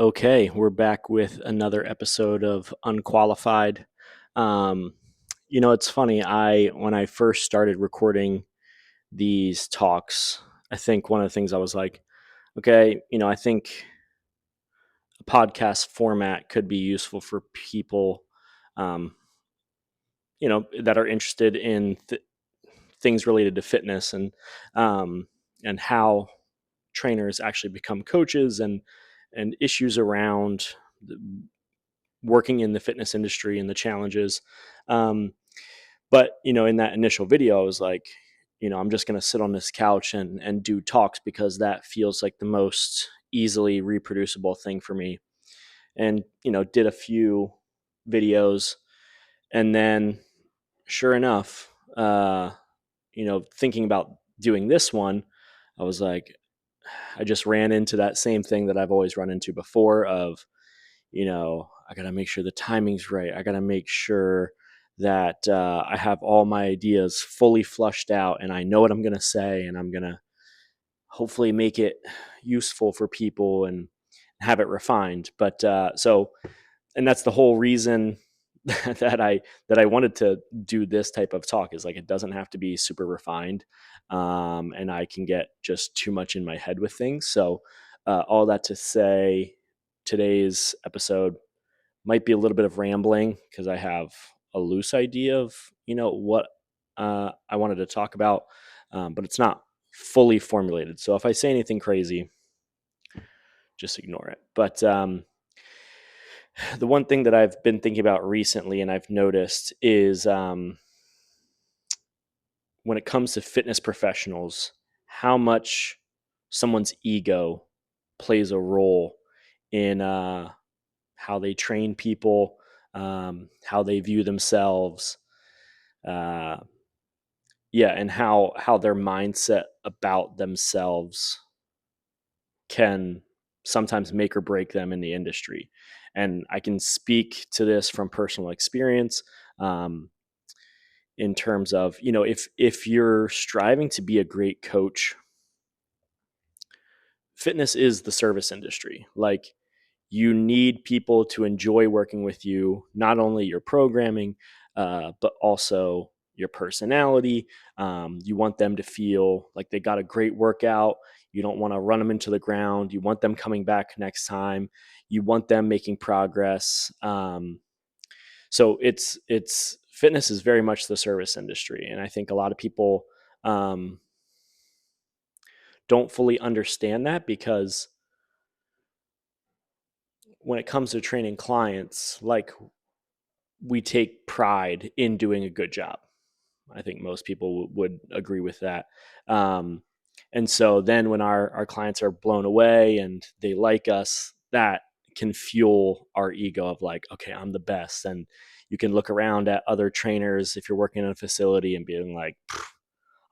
Okay, we're back with another episode of Unqualified. Um, it's funny. I when I first started recording these talks, I think one of the things I was like, okay, I think a podcast format could be useful for people, um, that are interested in things related to fitness um, and how trainers actually become coaches and issues around working in the fitness industry and the challenges. Um, but in that initial video, I was like, I'm just going to sit on this couch and do talks because that feels like the most easily reproducible thing for me. And did a few videos, and then sure enough, thinking about doing this one, I was like, I just ran into that same thing that I've always run into before of I got to make sure the timing's right. I got to make sure that I have all my ideas fully flushed out and I know what I'm going to say, and I'm going to hopefully make it useful for people and have it refined. But and that's the whole reason that I wanted to do this type of talk, is like, it doesn't have to be super refined, and I can get just too much in my head with things. So all that to say, today's episode might be a little bit of rambling because I have a loose idea of what I wanted to talk about, but it's not fully formulated. So if I say anything crazy, just ignore it. But the one thing that I've been thinking about recently and I've noticed is, when it comes to fitness professionals, how much someone's ego plays a role in how they train people, how they view themselves, uh, yeah, and how their mindset about themselves can sometimes make or break them in the industry. And I can speak to this from personal experience, um, in terms of, if you're striving to be a great coach, fitness is the service industry. Like, you need people to enjoy working with you, not only your programming, but also your personality. You want them to feel like they got a great workout. You don't want to run them into the ground. You want them coming back next time. You want them making progress. So it's fitness is very much the service industry, and I think a lot of people um, don't fully understand that, because when it comes to training clients, like, we take pride in doing a good job. I think most people would agree with that. Um, and so then when our clients are blown away and they like us, that can fuel our ego of like, okay, I'm the best. And you can look around at other trainers if you're working in a facility and being like,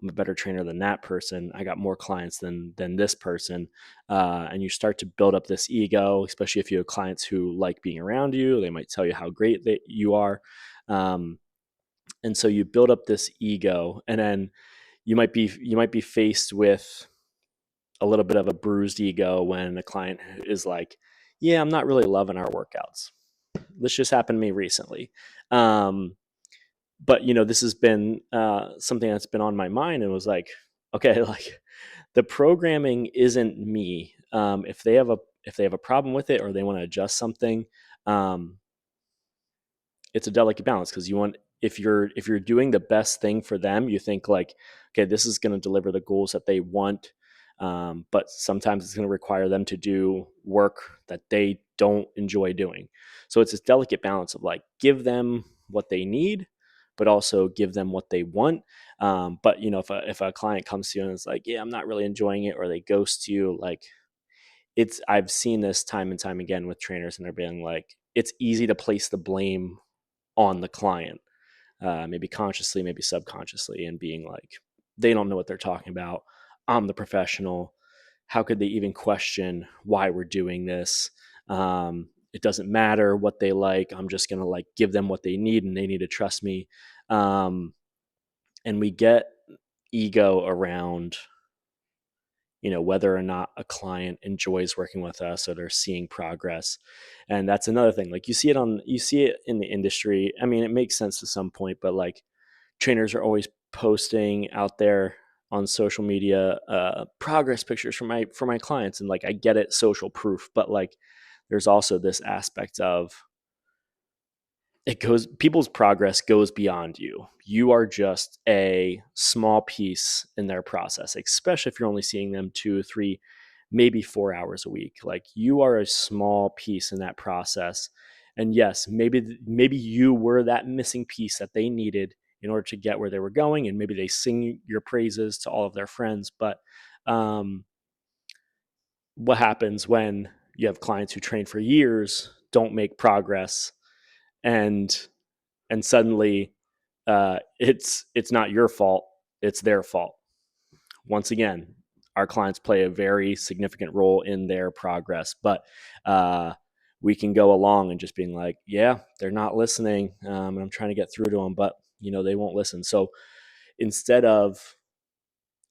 I'm a better trainer than that person. I got more clients than this person, and you start to build up this ego. Especially if you have clients who like being around you, they might tell you how great that you are, um, and so you build up this ego, and then you might be faced with a little bit of a bruised ego when a client is like, "Yeah, I'm not really loving our workouts." This just happened to me recently. Um, but this has been something that's been on my mind, and was like, okay, like, the programming isn't me. If they have a problem with it, or they want to adjust something, um, it's a delicate balance, because you want, if you're doing the best thing for them, you think like, okay, this is going to deliver the goals that they want, but sometimes it's going to require them to do work that they don't enjoy doing. So it's this delicate balance of like, give them what they need, but also give them what they want. But if a client comes to you and is like, yeah, I'm not really enjoying it, or they ghost you, like, I've seen this time and time again with trainers, and they're being like, it's easy to place the blame on the client, maybe consciously, maybe subconsciously, and being like, they don't know what they're talking about. I'm the professional. How could they even question why we're doing this? It doesn't matter what they like. I'm just going to like give them what they need, and they need to trust me. Um, and we get ego around whether or not a client enjoys working with us or they're seeing progress. And that's another thing. Like you see it in the industry. I mean, it makes sense to some point, but like trainers are always posting out there on social media progress pictures for my clients, and like I get it, social proof, but like there's also this aspect of people's progress goes beyond you. You are just a small piece in their process, especially if you're only seeing them 2 3 maybe 4 hours a week. Like you are a small piece in that process. And yes, maybe you were that missing piece that they needed in order to get where they were going, and maybe they sing your praises to all of their friends. But um, what happens when you have clients who train for years, don't make progress, and suddenly it's not your fault, it's their fault. Once again, our clients play a very significant role in their progress, but uh, we can go along and just being like, yeah, they're not listening, and I'm trying to get through to them, but they won't listen. So instead of,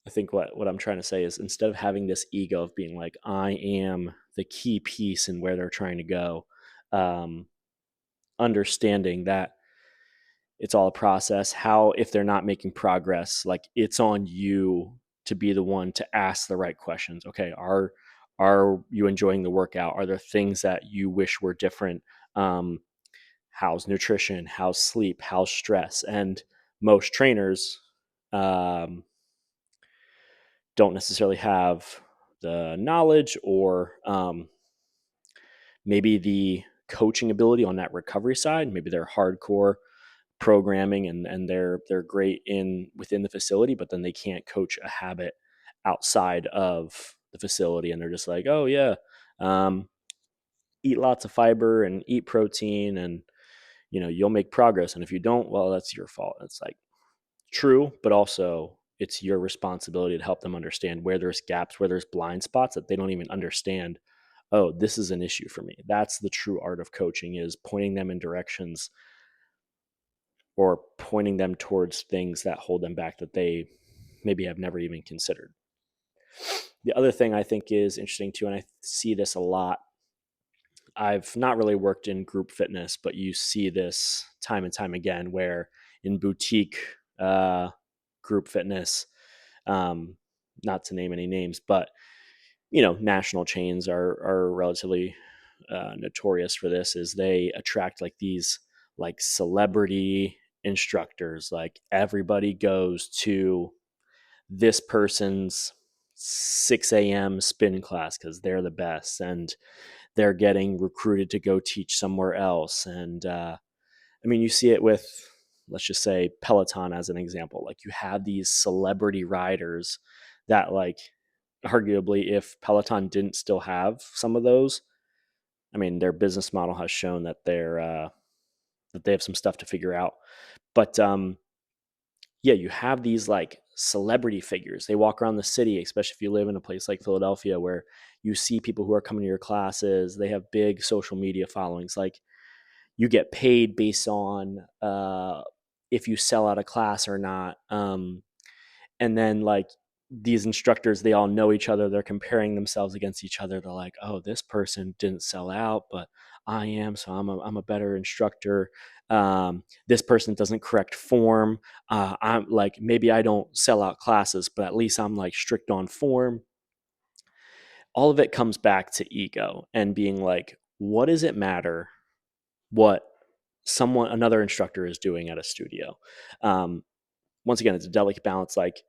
I think what I'm trying to say is, instead of having this ego of being like, I am the key piece in where they're trying to go, um, understanding that it's all a process. How, if they're not making progress, like it's on you to be the one to ask the right questions. Okay, are you enjoying the workout? Are there things that you wish were different? Um, how's nutrition? How's sleep? How's stress? And most trainers um, don't necessarily have the knowledge or maybe the coaching ability on that recovery side. Maybe they're hardcore programming and they're great in within the facility, but then they can't coach a habit outside of the facility, and they're just like, oh yeah, um, eat lots of fiber and eat protein, and you'll make progress, and if you don't, well, that's your fault. It's like true, but also it's your responsibility to help them understand where there's gaps, where there's blind spots that they don't even understand. Oh, this is an issue for me. That's the true art of coaching, is pointing them in directions or pointing them towards things that hold them back that they maybe have never even considered. The other thing I think is interesting too, and I see this a lot. I've not really worked in group fitness, but you see this time and time again, where in boutique group fitness, um, not to name any names, but national chains are relatively notorious for this. Is they attract like these like celebrity instructors. Like everybody goes to this person's 6 a.m. spin class because they're the best, and they're getting recruited to go teach somewhere else. And I mean, you see it with, let's just say, Peloton as an example. Like you have these celebrity riders that, like, arguably, if Peloton didn't still have some of those, I mean, their business model has shown that that they have some stuff to figure out. But yeah, you have these like celebrity figures. They walk around the city, especially if you live in a place like Philadelphia, where you see people who are coming to your classes. They have big social media followings. Like you get paid based on if you sell out a class or not. And then like these instructors, they all know each other. They're comparing themselves against each other. They're like, oh, this person didn't sell out, but I am, so I'm a better instructor. This person doesn't correct form. I'm like, maybe I don't sell out classes, but at least I'm like strict on form. All of it comes back to ego and being like, what does it matter what another instructor is doing at a studio? Um, Once again, it's a delicate balance. Like,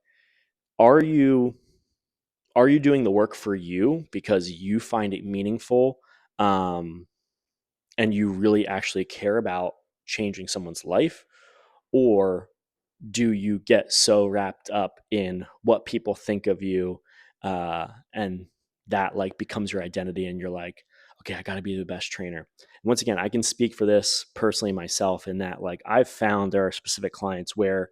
are you doing the work for you because you find it meaningful, um, and you really actually care about changing someone's life? Or do you get so wrapped up in what people think of you, and that like becomes your identity, and you're like, okay, I got to be the best trainer? And once again, I can speak for this personally myself, in that like I've found there are specific clients where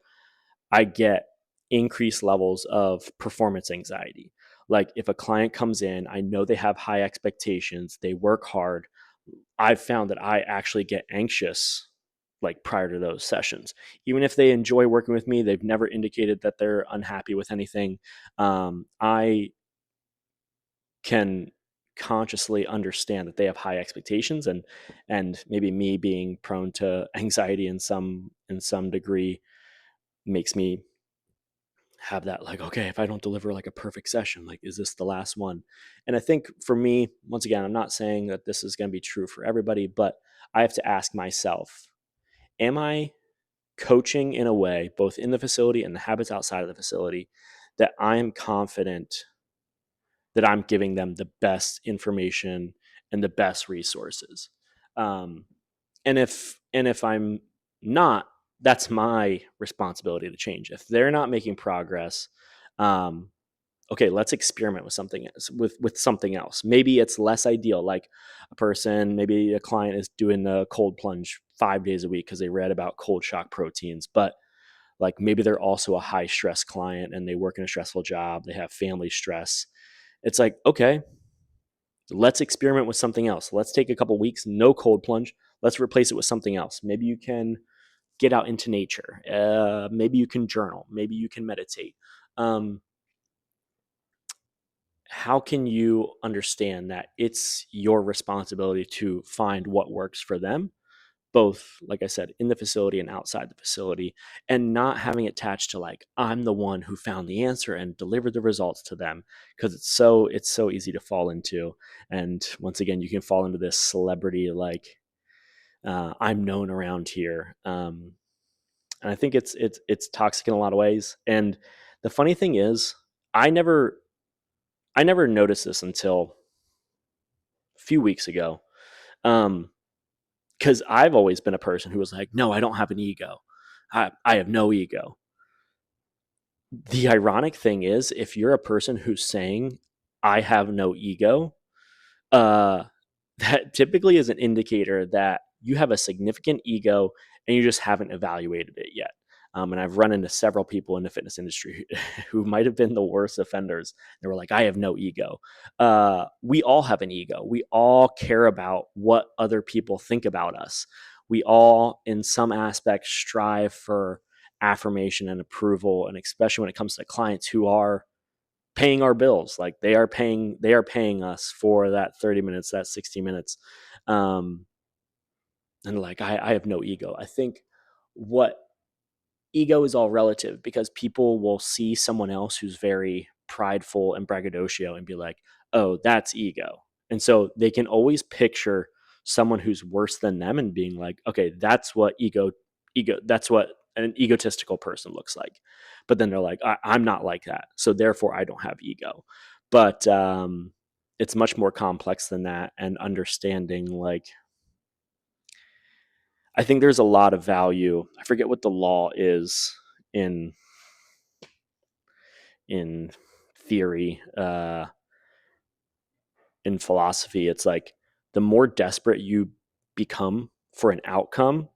I get increased levels of performance anxiety. Like if a client comes in, I know they have high expectations, they work hard. I've found that I actually get anxious like prior to those sessions. Even if they enjoy working with me, they've never indicated that they're unhappy with anything. I can consciously understand that they have high expectations, and maybe me being prone to anxiety in some degree makes me have that, like, okay, if I don't deliver like a perfect session, like, is this the last one? And I think for me, once again, I'm not saying that this is going to be true for everybody, but I have to ask myself, am I coaching in a way, both in the facility and the habits outside of the facility, that I am confident that I'm giving them the best information and the best resources? Um, and if I'm not, that's my responsibility to change. If they're not making progress, um, okay, let's experiment with something else, with something else. Maybe it's less ideal, like maybe a client is doing the cold plunge 5 days a week because they read about cold shock proteins, but like maybe they're also a high stress client and they work in a stressful job, they have family stress. It's like, okay, let's experiment with something else. Let's take a couple weeks, no cold plunge. Let's replace it with something else. Maybe you can get out into nature. Maybe you can journal. Maybe you can meditate. Um, how can you understand that it's your responsibility to find what works for them, both, like I said, in the facility and outside the facility, and not having it attached to like, I'm the one who found the answer and delivered the results to them, because it's so easy to fall into. And once again, you can fall into this celebrity, like, I'm known around here. And I think it's toxic in a lot of ways. And the funny thing is, I never I never noticed this until a few weeks ago. Because I've always been a person who was like, no, I don't have an ego. I have no ego. The ironic thing is, if you're a person who's saying, I have no ego, uh, that typically is an indicator that you have a significant ego and you just haven't evaluated it yet. And I've run into several people in the fitness industry who might have been the worst offenders. They were like, I have no ego. We all have an ego. We all care about what other people think about us. We all, in some aspect, strive for affirmation and approval. And especially when it comes to clients who are paying our bills, like they are paying us for that 30 minutes, that 60 minutes. um and like, I have no ego. I think what ego is all relative, because people will see someone else who's very prideful and braggadocio and be like, oh, that's ego. And so they can always picture someone who's worse than them and being like, okay, that's what that's what an egotistical person looks like. But then they're like, I'm not like that, so therefore I don't have ego. But it's much more complex than that. And understanding, like, I think there's a lot of value. I forget what the law is in in theory. In philosophy, it's like, the more desperate you become for an outcome,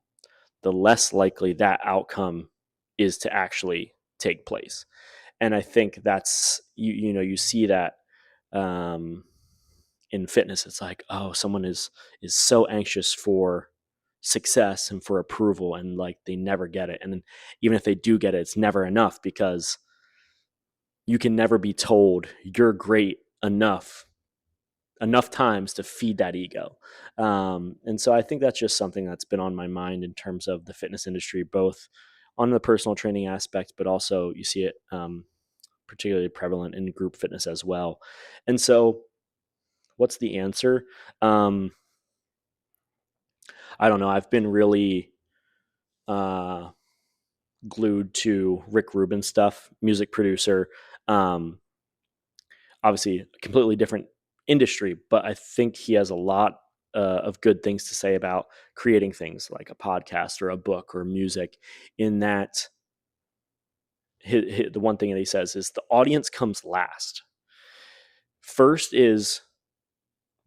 the less likely that outcome is to actually take place. And I think that's, you see that, um, in fitness. It's like, oh, someone is so anxious for success and for approval, and like they never get it. And then even if they do get it, it's never enough, because you can never be told you're great enough times to feed that ego. And so I think that's just something that's been on my mind in terms of the fitness industry, both on the personal training aspect, but also you see it, particularly prevalent in group fitness as well. And so, what's the answer? Um, I don't know. I've been really uh, glued to Rick Rubin stuff, music producer. Um, Obviously, a completely different industry, but I think he has a lot of good things to say about creating things like a podcast or a book or music. In that, the one thing that he says is the audience comes last. First is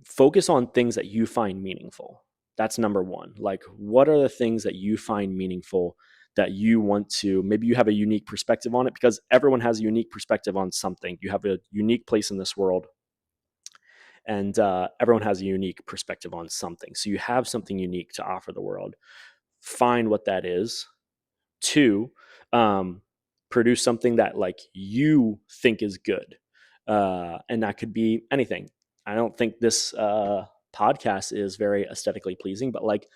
focus on things that you find meaningful. That's number one. Like, what are the things that you find meaningful, that you want to, maybe you have a unique perspective on it, because everyone has a unique perspective on something. You have a unique place in this world, and everyone has a unique perspective on something. So you have something unique to offer the world. Find what that is. Two, um, produce something that like you think is good. And that could be anything. I don't think this podcast is very aesthetically pleasing, but like,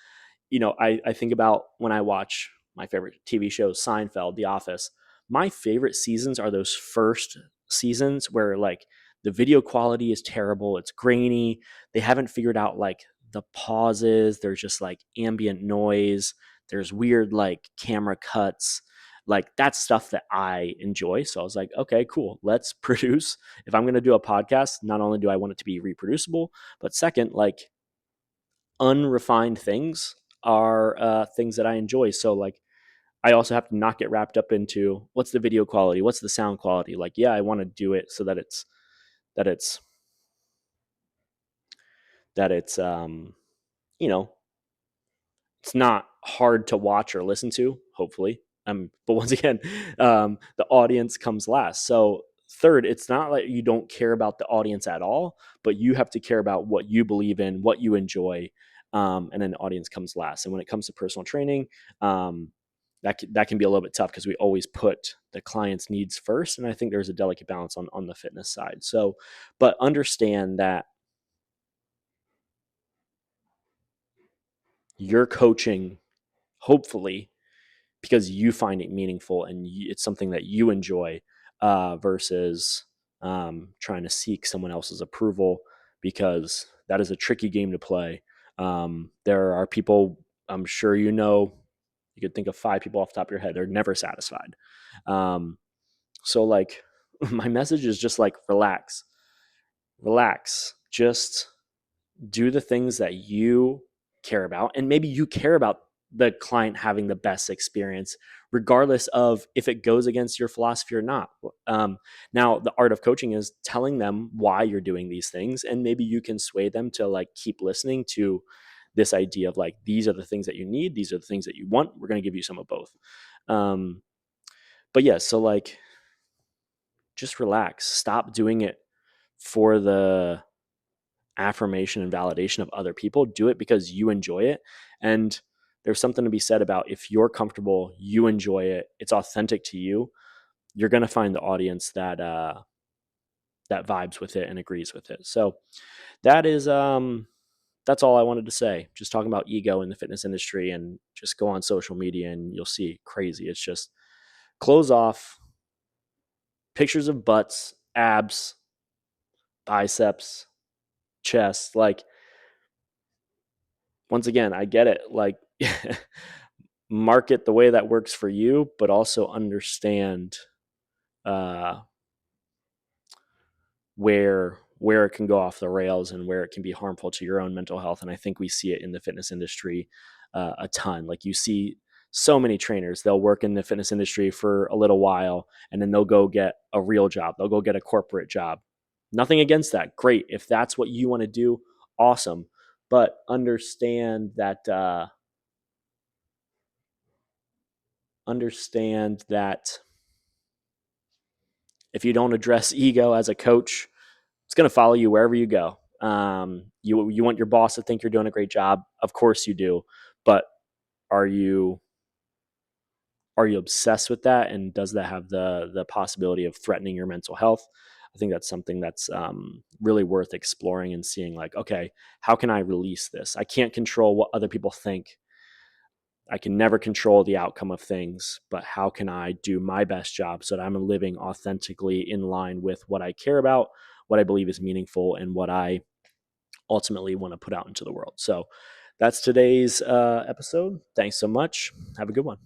I think about when I watch my favorite TV shows, Seinfeld, The Office. My favorite seasons are those first seasons where like the video quality is terrible, it's grainy. They haven't figured out like the pauses. There's just like ambient noise. There's weird like camera cuts. Like that's stuff that I enjoy. So I was like, okay, cool. Let's produce. If I'm going to do a podcast, not only do I want it to be reproducible, but second, like unrefined things are things that I enjoy. So like I also have to not get wrapped up into what's the video quality, what's the sound quality. Like, yeah, I want to do it so that that it's it's you know it's not hard to watch or listen to, hopefully. But once again, the audience comes last. So third, it's not like you don't care about the audience at all, but you have to care about what you believe in, what you enjoy, and then the audience comes last. And when it comes to personal training, that can be a little bit tough because we always put the client's needs first, and I think there's a delicate balance on the fitness side. So, but understand that you're coaching, hopefully, because you find it meaningful and it's something that you enjoy, versus trying to seek someone else's approval, because that is a tricky game to play. There are people, I'm sure you could think of 5 people off the top of your head, they're never satisfied. So like my message is just like relax, just do the things that you care about. And maybe you care about the client having the best experience, regardless of if it goes against your philosophy or not. Now, the art of coaching is telling them why you're doing these things. And maybe you can sway them to like keep listening to this idea of like, these are the things that you need. These are the things that you want. We're going to give you some of both. But yeah, so like, just relax, stop doing it for the affirmation and validation of other people. Do it because you enjoy it. And there's something to be said about if you're comfortable, you enjoy it, it's authentic to you, you're going to find the audience that vibes with it and agrees with it. So that is that's all I wanted to say. Just talking about ego in the fitness industry, and just go on social media and you'll see crazy. It's just clothes off, pictures of butts, abs, biceps, chest. Like, once again, I get it. Like, market the way that works for you, but also understand uh, where it can go off the rails and where it can be harmful to your own mental health. And I think we see it in the fitness industry a ton. Like, you see so many trainers, they'll work in the fitness industry for a little while and then they'll go get a real job. They'll go get a corporate job. Nothing against that. Great. If that's what you want to do, awesome. But understand that if you don't address ego as a coach, it's going to follow you wherever you go. You want your boss to think you're doing a great job, of course you do, but are you obsessed with that, and does that have the possibility of threatening your mental health? I think that's something that's really worth exploring and seeing, like, okay, how can I release this? I can't control what other people think. I can never control the outcome of things, but how can I do my best job so that I'm living authentically in line with what I care about, what I believe is meaningful, and what I ultimately want to put out into the world? So that's today's episode. Thanks so much. Have a good one.